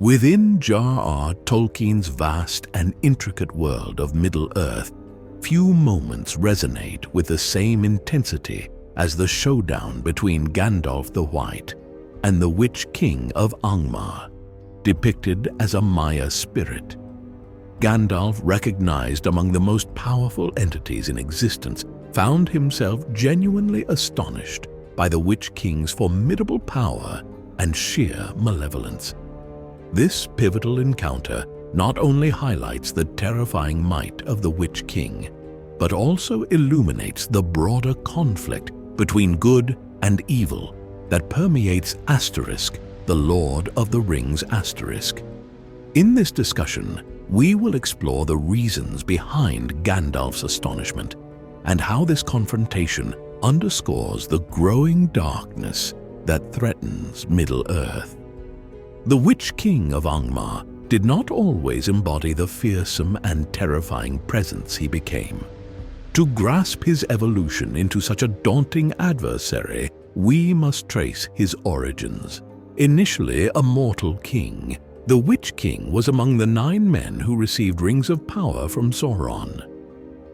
Within J.R.R. Tolkien's vast and intricate world of Middle-earth, few moments resonate with the same intensity as the showdown between Gandalf the White and the Witch King of Angmar, depicted as a Maya spirit. Gandalf, recognized among the most powerful entities in existence, found himself genuinely astonished by the Witch King's formidable power and sheer malevolence. This pivotal encounter not only highlights the terrifying might of the Witch King, but also illuminates the broader conflict between good and evil that permeates Asterisk, the Lord of the Rings Asterisk. In this discussion, we will explore the reasons behind Gandalf's astonishment and how this confrontation underscores the growing darkness that threatens Middle-earth. The Witch King of Angmar did not always embody the fearsome and terrifying presence he became. To grasp his evolution into such a daunting adversary, we must trace his origins. Initially a mortal king, the Witch King was among the 9 men who received rings of power from Sauron.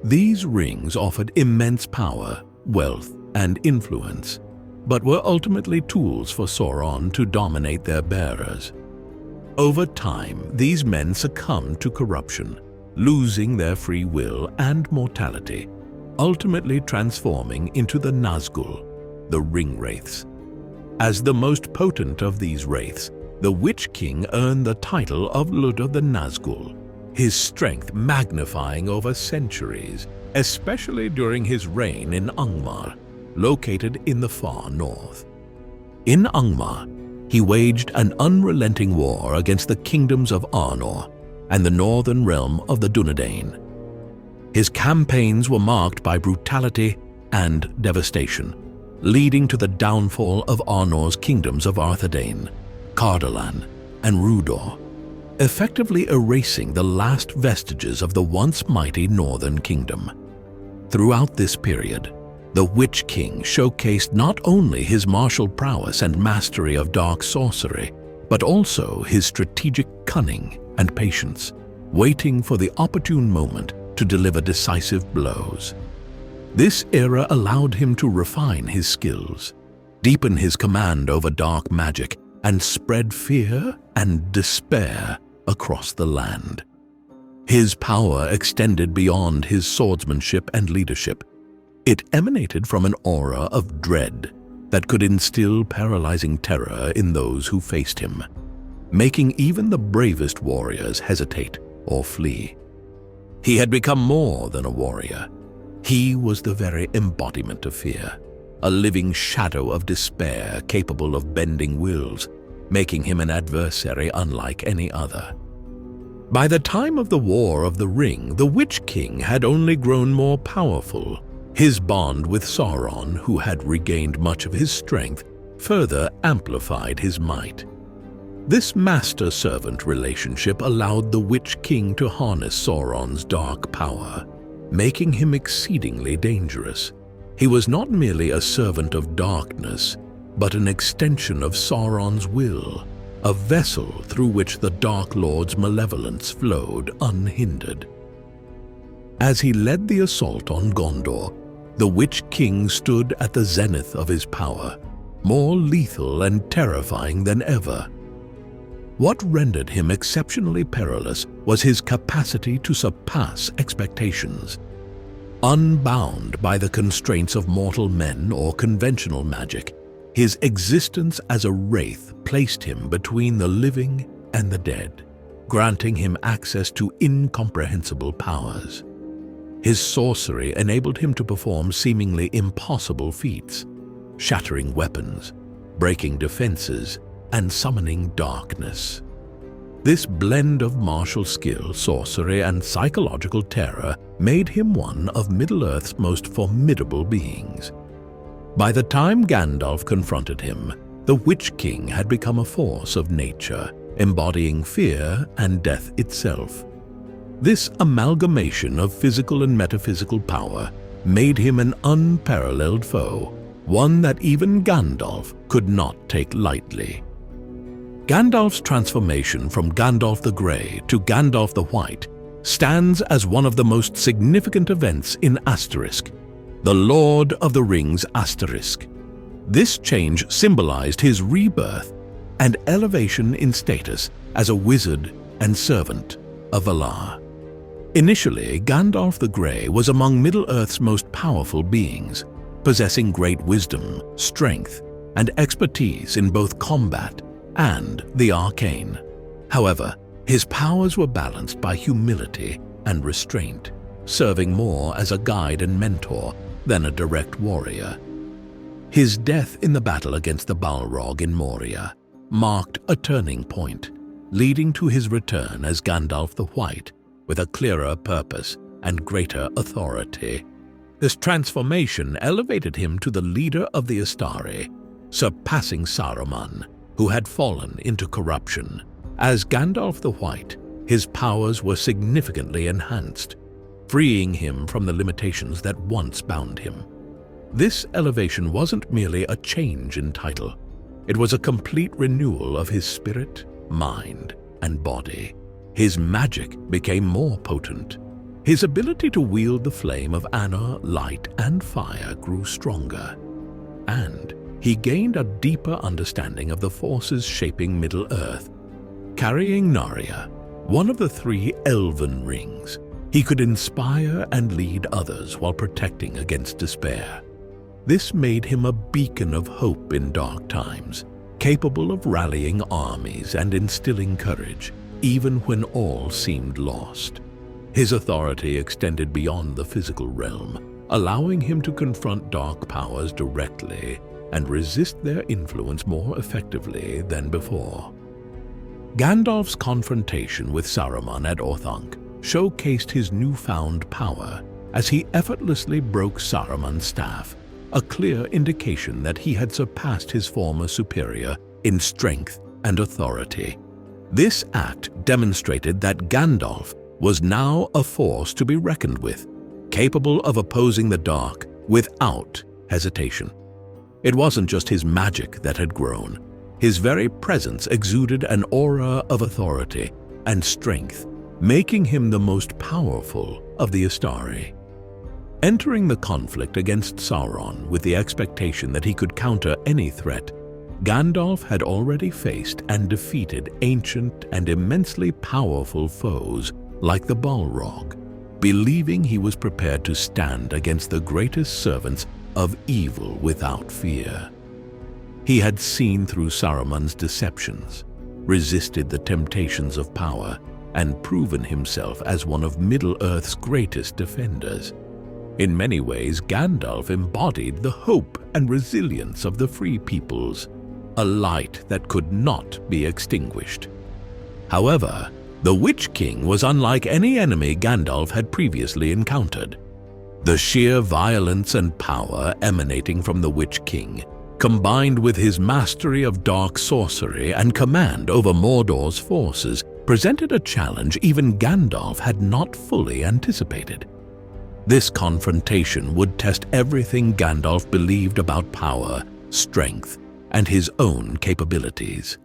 These rings offered immense power, wealth, and influence, but were ultimately tools for Sauron to dominate their bearers. Over time, these men succumbed to corruption, losing their free will and mortality, ultimately transforming into the Nazgul, the Ringwraiths. As the most potent of these wraiths, the Witch King earned the title of Luda the Nazgul, his strength magnifying over centuries, especially during his reign in Angmar, located in the far north. In Angmar, he waged an unrelenting war against the kingdoms of Arnor and the northern realm of the Dunedain. His campaigns were marked by brutality and devastation, leading to the downfall of Arnor's kingdoms of Arthedain, Cardolan, and Rudor, effectively erasing the last vestiges of the once mighty northern kingdom. Throughout this period, the Witch King showcased not only his martial prowess and mastery of dark sorcery, but also his strategic cunning and patience, waiting for the opportune moment to deliver decisive blows. This era allowed him to refine his skills, deepen his command over dark magic, and spread fear and despair across the land. His power extended beyond his swordsmanship and leadership. It emanated from an aura of dread that could instill paralyzing terror in those who faced him, making even the bravest warriors hesitate or flee. He had become more than a warrior. He was the very embodiment of fear, a living shadow of despair capable of bending wills, making him an adversary unlike any other. By the time of the War of the Ring, the Witch King had only grown more powerful. His bond with Sauron, who had regained much of his strength, further amplified his might. This master-servant relationship allowed the Witch King to harness Sauron's dark power, making him exceedingly dangerous. He was not merely a servant of darkness, but an extension of Sauron's will, a vessel through which the Dark Lord's malevolence flowed unhindered. As he led the assault on Gondor, the Witch King stood at the zenith of his power, more lethal and terrifying than ever. What rendered him exceptionally perilous was his capacity to surpass expectations. Unbound by the constraints of mortal men or conventional magic, his existence as a wraith placed him between the living and the dead, granting him access to incomprehensible powers. His sorcery enabled him to perform seemingly impossible feats, shattering weapons, breaking defenses, and summoning darkness. This blend of martial skill, sorcery, and psychological terror made him one of Middle-earth's most formidable beings. By the time Gandalf confronted him, the Witch King had become a force of nature, embodying fear and death itself. This amalgamation of physical and metaphysical power made him an unparalleled foe, one that even Gandalf could not take lightly. Gandalf's transformation from Gandalf the Grey to Gandalf the White stands as one of the most significant events in Asterisk, the Lord of the Rings asterisk. This change symbolized his rebirth and elevation in status as a wizard and servant of Valar. Initially, Gandalf the Grey was among Middle-earth's most powerful beings, possessing great wisdom, strength, and expertise in both combat and the arcane. However, his powers were balanced by humility and restraint, serving more as a guide and mentor than a direct warrior. His death in the battle against the Balrog in Moria marked a turning point, leading to his return as Gandalf the White with a clearer purpose and greater authority. This transformation elevated him to the leader of the Astari, surpassing Saruman, who had fallen into corruption. As Gandalf the White, his powers were significantly enhanced, freeing him from the limitations that once bound him. This elevation wasn't merely a change in title. It was a complete renewal of his spirit, mind, and body. His magic became more potent. His ability to wield the flame of Anna, light, and fire grew stronger, and he gained a deeper understanding of the forces shaping Middle-earth. Carrying Narya, one of the 3 elven rings, he could inspire and lead others while protecting against despair. This made him a beacon of hope in dark times, capable of rallying armies and instilling courage, even when all seemed lost. His authority extended beyond the physical realm, allowing him to confront dark powers directly and resist their influence more effectively than before. Gandalf's confrontation with Saruman at Orthanc showcased his newfound power as he effortlessly broke Saruman's staff, a clear indication that he had surpassed his former superior in strength and authority. This act demonstrated that Gandalf was now a force to be reckoned with, capable of opposing the dark without hesitation. It wasn't just his magic that had grown. His very presence exuded an aura of authority and strength, making him the most powerful of the Astari. Entering the conflict against Sauron with the expectation that he could counter any threat, Gandalf had already faced and defeated ancient and immensely powerful foes like the Balrog, believing he was prepared to stand against the greatest servants of evil without fear. He had seen through Saruman's deceptions, resisted the temptations of power, and proven himself as one of Middle-earth's greatest defenders. In many ways, Gandalf embodied the hope and resilience of the free peoples, a light that could not be extinguished. However, the Witch King was unlike any enemy Gandalf had previously encountered. The sheer violence and power emanating from the Witch King, combined with his mastery of dark sorcery and command over Mordor's forces, presented a challenge even Gandalf had not fully anticipated. This confrontation would test everything Gandalf believed about power, strength, and his own capabilities.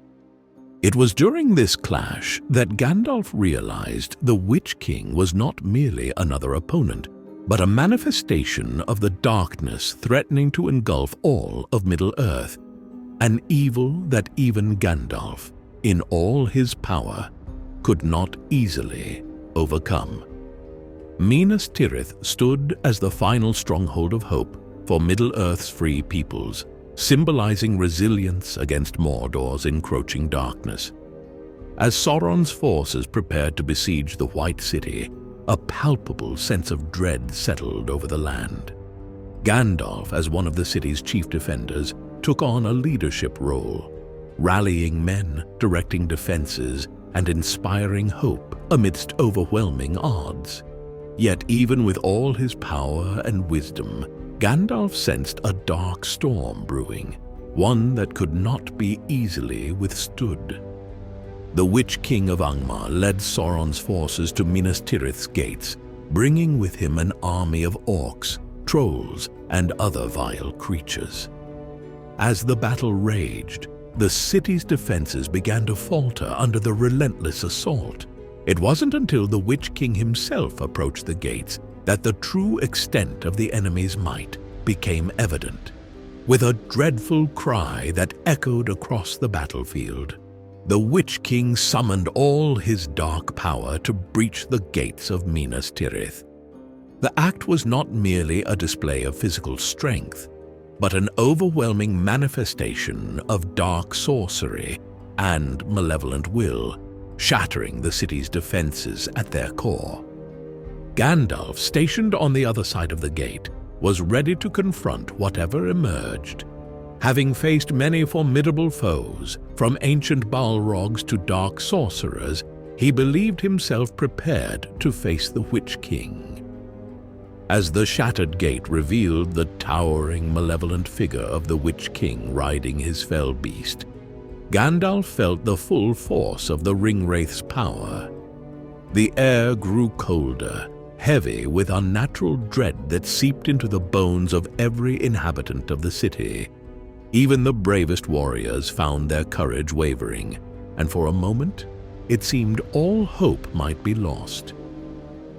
It was during this clash that Gandalf realized the Witch King was not merely another opponent, but a manifestation of the darkness threatening to engulf all of Middle-earth, an evil that even Gandalf, in all his power, could not easily overcome. Minas Tirith stood as the final stronghold of hope for Middle-earth's free peoples, symbolizing resilience against Mordor's encroaching darkness. As Sauron's forces prepared to besiege the White City, a palpable sense of dread settled over the land. Gandalf, as one of the city's chief defenders, took on a leadership role, rallying men, directing defenses, and inspiring hope amidst overwhelming odds. Yet even with all his power and wisdom, Gandalf sensed a dark storm brewing, one that could not be easily withstood. The Witch King of Angmar led Sauron's forces to Minas Tirith's gates, bringing with him an army of orcs, trolls, and other vile creatures. As the battle raged, the city's defenses began to falter under the relentless assault. It wasn't until the Witch King himself approached the gates that the true extent of the enemy's might became evident. With a dreadful cry that echoed across the battlefield, the Witch King summoned all his dark power to breach the gates of Minas Tirith. The act was not merely a display of physical strength, but an overwhelming manifestation of dark sorcery and malevolent will, shattering the city's defenses at their core. Gandalf, stationed on the other side of the gate, was ready to confront whatever emerged. Having faced many formidable foes, from ancient Balrogs to dark sorcerers, he believed himself prepared to face the Witch King. As the shattered gate revealed the towering, malevolent figure of the Witch King riding his fell beast, Gandalf felt the full force of the Ringwraith's power. The air grew colder, heavy with unnatural dread that seeped into the bones of every inhabitant of the city. Even the bravest warriors found their courage wavering, and for a moment, it seemed all hope might be lost.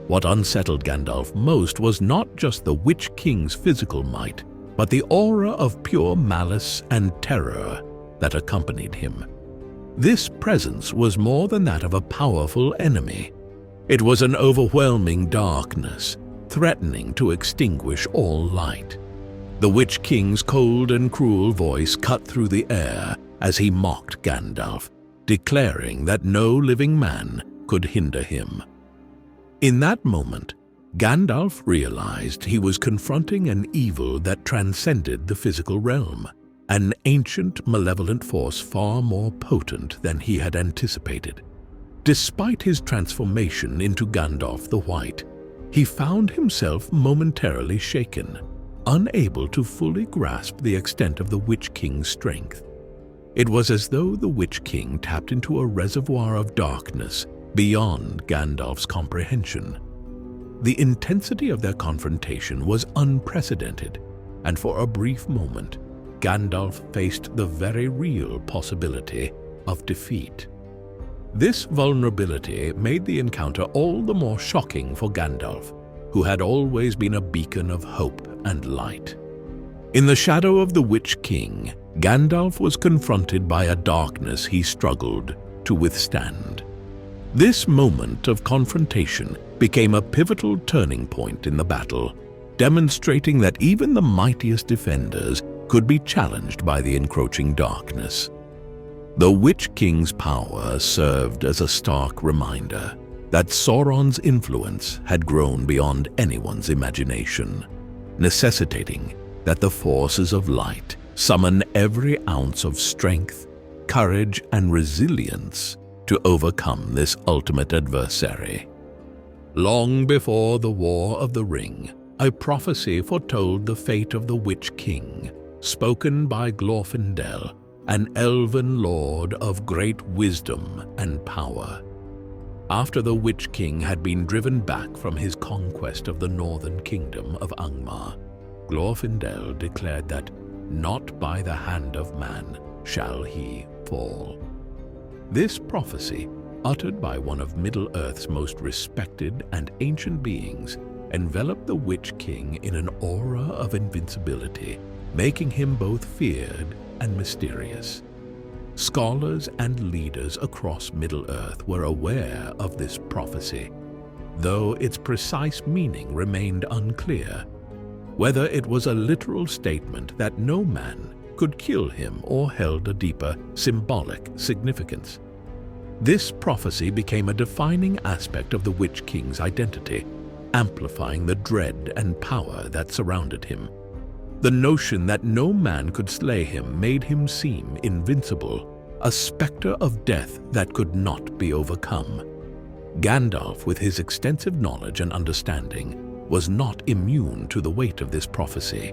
What unsettled Gandalf most was not just the Witch King's physical might, but the aura of pure malice and terror that accompanied him. This presence was more than that of a powerful enemy. It was an overwhelming darkness, threatening to extinguish all light. The Witch King's cold and cruel voice cut through the air as he mocked Gandalf, declaring that no living man could hinder him. In that moment, Gandalf realized he was confronting an evil that transcended the physical realm, an ancient, malevolent force far more potent than he had anticipated. Despite his transformation into Gandalf the White, he found himself momentarily shaken, unable to fully grasp the extent of the Witch King's strength. It was as though the Witch King tapped into a reservoir of darkness beyond Gandalf's comprehension. The intensity of their confrontation was unprecedented, and for a brief moment, Gandalf faced the very real possibility of defeat. This vulnerability made the encounter all the more shocking for Gandalf, who had always been a beacon of hope and light. In the shadow of the Witch King, Gandalf was confronted by a darkness he struggled to withstand. This moment of confrontation became a pivotal turning point in the battle, demonstrating that even the mightiest defenders could be challenged by the encroaching darkness. The Witch King's power served as a stark reminder that Sauron's influence had grown beyond anyone's imagination, necessitating that the forces of light summon every ounce of strength, courage, and resilience to overcome this ultimate adversary. Long before the War of the Ring, a prophecy foretold the fate of the Witch King, spoken by Glorfindel, an elven lord of great wisdom and power. After the Witch King had been driven back from his conquest of the northern kingdom of Angmar, Glorfindel declared that not by the hand of man shall he fall. This prophecy, uttered by one of Middle-earth's most respected and ancient beings, enveloped the Witch King in an aura of invincibility, making him both feared and mysterious. Scholars and leaders across Middle-earth were aware of this prophecy, though its precise meaning remained unclear. Whether it was a literal statement that no man could kill him or held a deeper symbolic significance. This prophecy became a defining aspect of the Witch King's identity, amplifying the dread and power that surrounded him. The notion that no man could slay him made him seem invincible, a specter of death that could not be overcome. Gandalf, with his extensive knowledge and understanding, was not immune to the weight of this prophecy.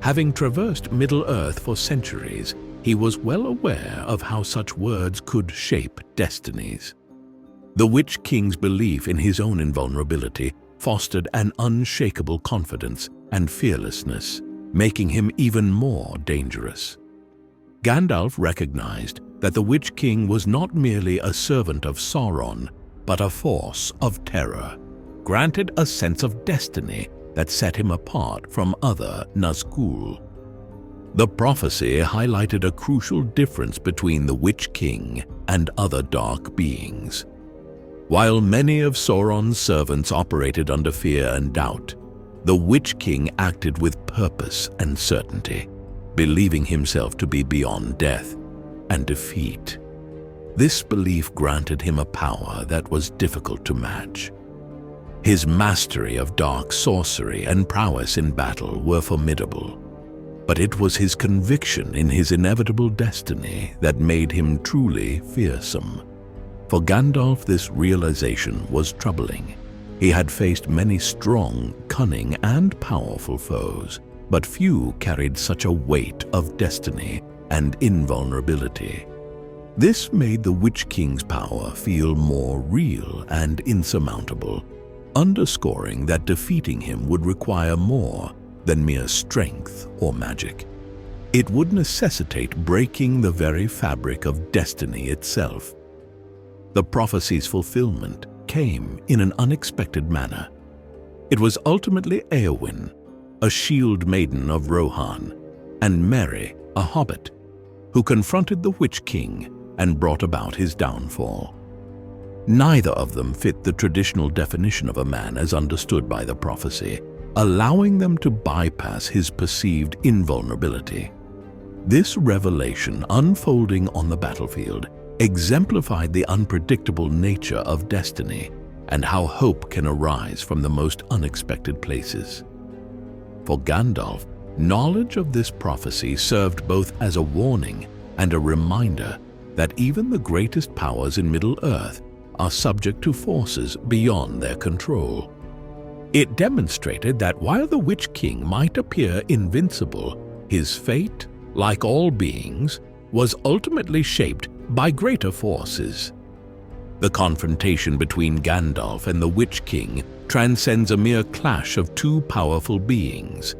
Having traversed Middle-earth for centuries, he was well aware of how such words could shape destinies. The Witch King's belief in his own invulnerability fostered an unshakable confidence and fearlessness, making him even more dangerous. Gandalf recognized that the Witch King was not merely a servant of Sauron, but a force of terror, granted a sense of destiny that set him apart from other Nazgûl. The prophecy highlighted a crucial difference between the Witch King and other dark beings. While many of Sauron's servants operated under fear and doubt, the Witch King acted with purpose and certainty, believing himself to be beyond death and defeat. This belief granted him a power that was difficult to match. His mastery of dark sorcery and prowess in battle were formidable, but it was his conviction in his inevitable destiny that made him truly fearsome. For Gandalf, this realization was troubling. He had faced many strong, cunning, and powerful foes, but few carried such a weight of destiny and invulnerability. This made the Witch King's power feel more real and insurmountable, underscoring that defeating him would require more than mere strength or magic. It would necessitate breaking the very fabric of destiny itself. The prophecy's fulfillment came in an unexpected manner. It was ultimately Éowyn, a shield maiden of Rohan, and Merry, a hobbit, who confronted the Witch King and brought about his downfall. Neither of them fit the traditional definition of a man as understood by the prophecy, allowing them to bypass his perceived invulnerability. This revelation, unfolding on the battlefield, exemplified the unpredictable nature of destiny and how hope can arise from the most unexpected places. For Gandalf, knowledge of this prophecy served both as a warning and a reminder that even the greatest powers in Middle-earth are subject to forces beyond their control. It demonstrated that while the Witch King might appear invincible, his fate, like all beings, was ultimately shaped by greater forces. The confrontation between Gandalf and the Witch King transcends a mere clash of two powerful beings.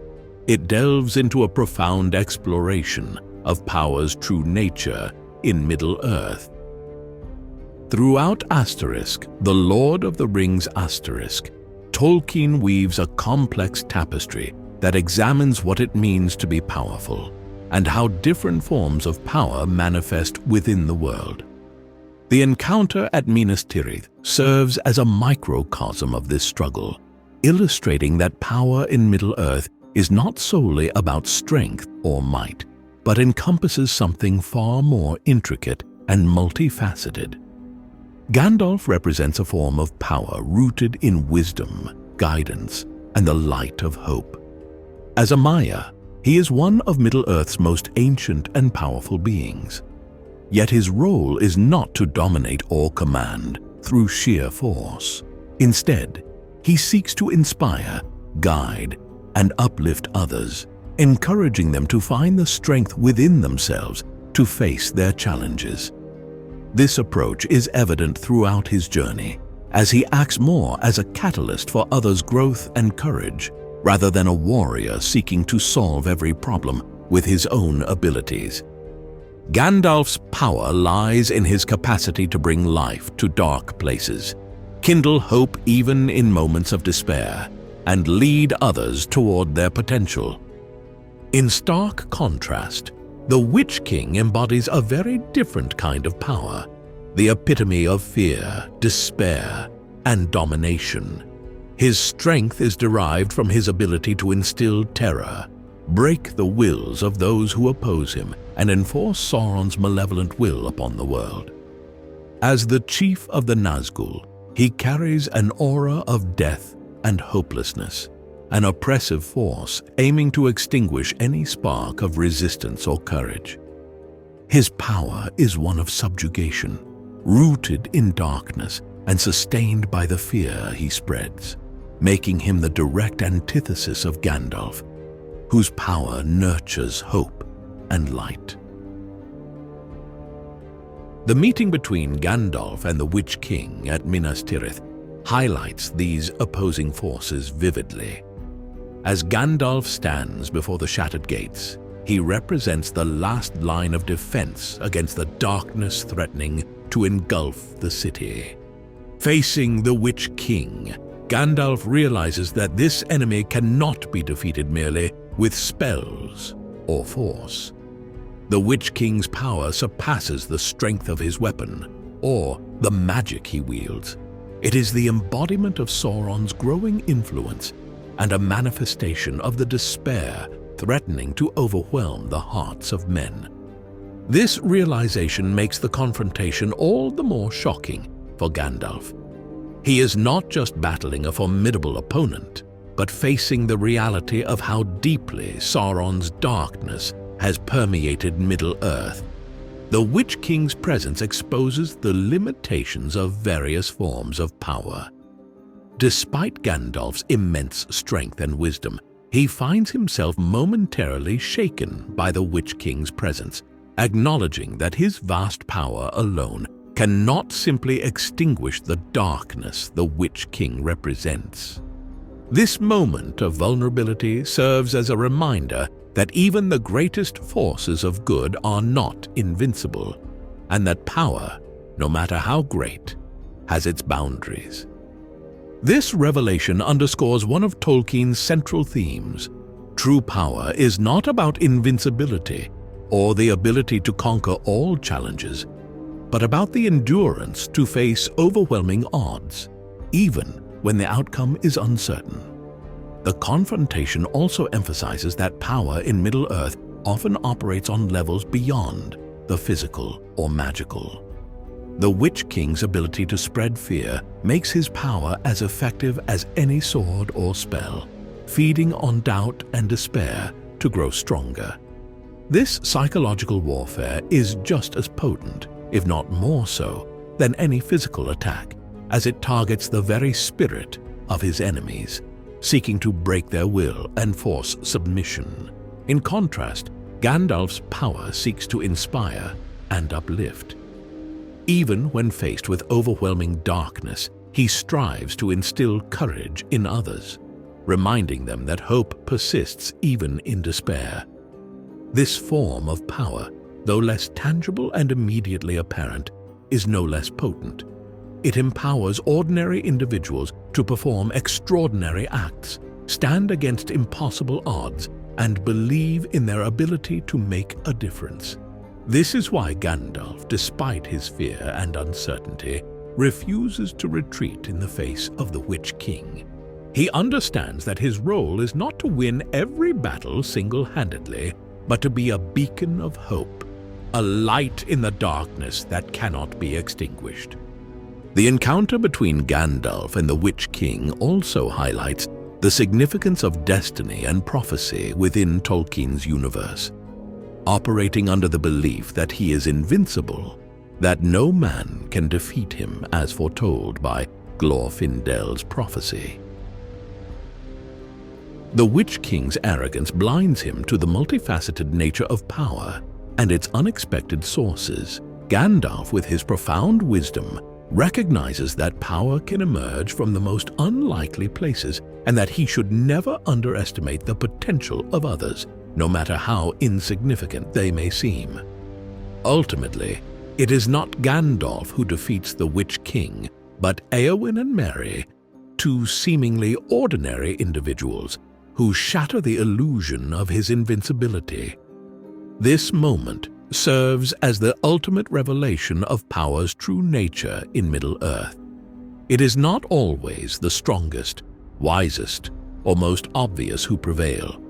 It delves into a profound exploration of power's true nature in Middle-earth. Throughout the Lord of the Rings Asterisk, Tolkien weaves a complex tapestry that examines what it means to be powerful and how different forms of power manifest within the world. The encounter at Minas Tirith serves as a microcosm of this struggle, illustrating that power in Middle-earth is not solely about strength or might, but encompasses something far more intricate and multifaceted. Gandalf represents a form of power rooted in wisdom, guidance, and the light of hope. As a Maya, he is one of Middle-earth's most ancient and powerful beings. Yet his role is not to dominate or command through sheer force. Instead, he seeks to inspire, guide, and uplift others, encouraging them to find the strength within themselves to face their challenges. This approach is evident throughout his journey, as he acts more as a catalyst for others' growth and courage, rather than a warrior seeking to solve every problem with his own abilities. Gandalf's power lies in his capacity to bring life to dark places, kindle hope even in moments of despair, and lead others toward their potential. In stark contrast, the Witch King embodies a very different kind of power, the epitome of fear, despair, and domination. His strength is derived from his ability to instill terror, break the wills of those who oppose him, and enforce Sauron's malevolent will upon the world. As the chief of the Nazgûl, he carries an aura of death and hopelessness, an oppressive force aiming to extinguish any spark of resistance or courage. His power is one of subjugation, rooted in darkness and sustained by the fear he spreads, making him the direct antithesis of Gandalf, whose power nurtures hope and light. The meeting between Gandalf and the Witch King at Minas Tirith highlights these opposing forces vividly. As Gandalf stands before the shattered gates, he represents the last line of defense against the darkness threatening to engulf the city. Facing the Witch King, Gandalf realizes that this enemy cannot be defeated merely with spells or force. The Witch King's power surpasses the strength of his weapon or the magic he wields. It is the embodiment of Sauron's growing influence and a manifestation of the despair threatening to overwhelm the hearts of men. This realization makes the confrontation all the more shocking for Gandalf. He is not just battling a formidable opponent, but facing the reality of how deeply Sauron's darkness has permeated Middle-earth. The Witch King's presence exposes the limitations of various forms of power. Despite Gandalf's immense strength and wisdom, he finds himself momentarily shaken by the Witch King's presence, acknowledging that his vast power alone cannot simply extinguish the darkness the Witch King represents. This moment of vulnerability serves as a reminder that even the greatest forces of good are not invincible, and that power, no matter how great, has its boundaries. This revelation underscores one of Tolkien's central themes. True power is not about invincibility or the ability to conquer all challenges, but about the endurance to face overwhelming odds, even when the outcome is uncertain. The confrontation also emphasizes that power in Middle-earth often operates on levels beyond the physical or magical. The Witch King's ability to spread fear makes his power as effective as any sword or spell, feeding on doubt and despair to grow stronger. This psychological warfare is just as potent, if not more so, than any physical attack, as it targets the very spirit of his enemies, seeking to break their will and force submission. In contrast, Gandalf's power seeks to inspire and uplift. Even when faced with overwhelming darkness, he strives to instill courage in others, reminding them that hope persists even in despair. This form of power, though less tangible and immediately apparent, is no less potent. It empowers ordinary individuals to perform extraordinary acts, stand against impossible odds, and believe in their ability to make a difference. This is why Gandalf, despite his fear and uncertainty, refuses to retreat in the face of the Witch King. He understands that his role is not to win every battle single-handedly, but to be a beacon of hope, a light in the darkness that cannot be extinguished. The encounter between Gandalf and the Witch King also highlights the significance of destiny and prophecy within Tolkien's universe. Operating under the belief that he is invincible, that no man can defeat him as foretold by Glorfindel's prophecy. The Witch King's arrogance blinds him to the multifaceted nature of power and its unexpected sources. Gandalf, with his profound wisdom, recognizes that power can emerge from the most unlikely places and that he should never underestimate the potential of others, no matter how insignificant they may seem. Ultimately, it is not Gandalf who defeats the Witch King, but Éowyn and Merry, two seemingly ordinary individuals who shatter the illusion of his invincibility. This moment serves as the ultimate revelation of power's true nature in Middle-earth. It is not always the strongest, wisest, or most obvious who prevail,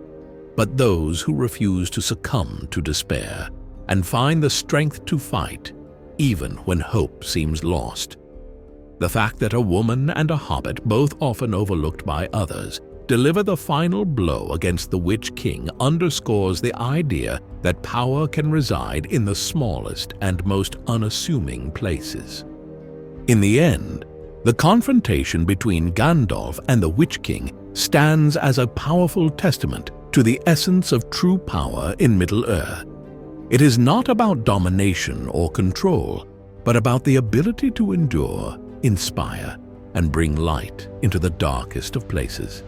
but those who refuse to succumb to despair and find the strength to fight even when hope seems lost. The fact that a woman and a hobbit, both often overlooked by others, deliver the final blow against the Witch King underscores the idea that power can reside in the smallest and most unassuming places. In the end, the confrontation between Gandalf and the Witch King stands as a powerful testament to the essence of true power in Middle-earth. It is not about domination or control, but about the ability to endure, inspire, and bring light into the darkest of places.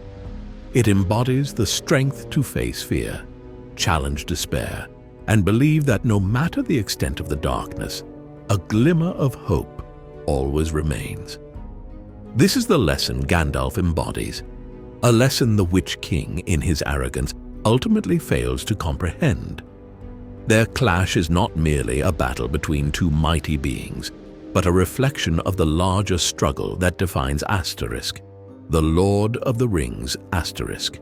It embodies the strength to face fear, challenge despair, and believe that no matter the extent of the darkness, a glimmer of hope always remains. This is the lesson Gandalf embodies, a lesson the Witch King, in his arrogance, ultimately fails to comprehend. Their clash is not merely a battle between two mighty beings, but a reflection of the larger struggle that defines Asterisk, the Lord of the Rings Asterisk.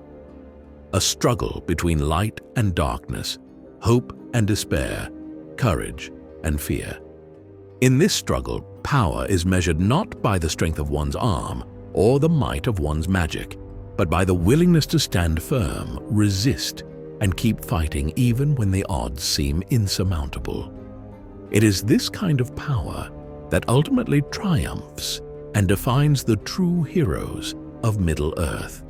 A struggle between light and darkness, hope and despair, courage and fear. In this struggle, power is measured not by the strength of one's arm or the might of one's magic, but by the willingness to stand firm, resist, and keep fighting even when the odds seem insurmountable. It is this kind of power that ultimately triumphs and defines the true heroes of Middle-earth.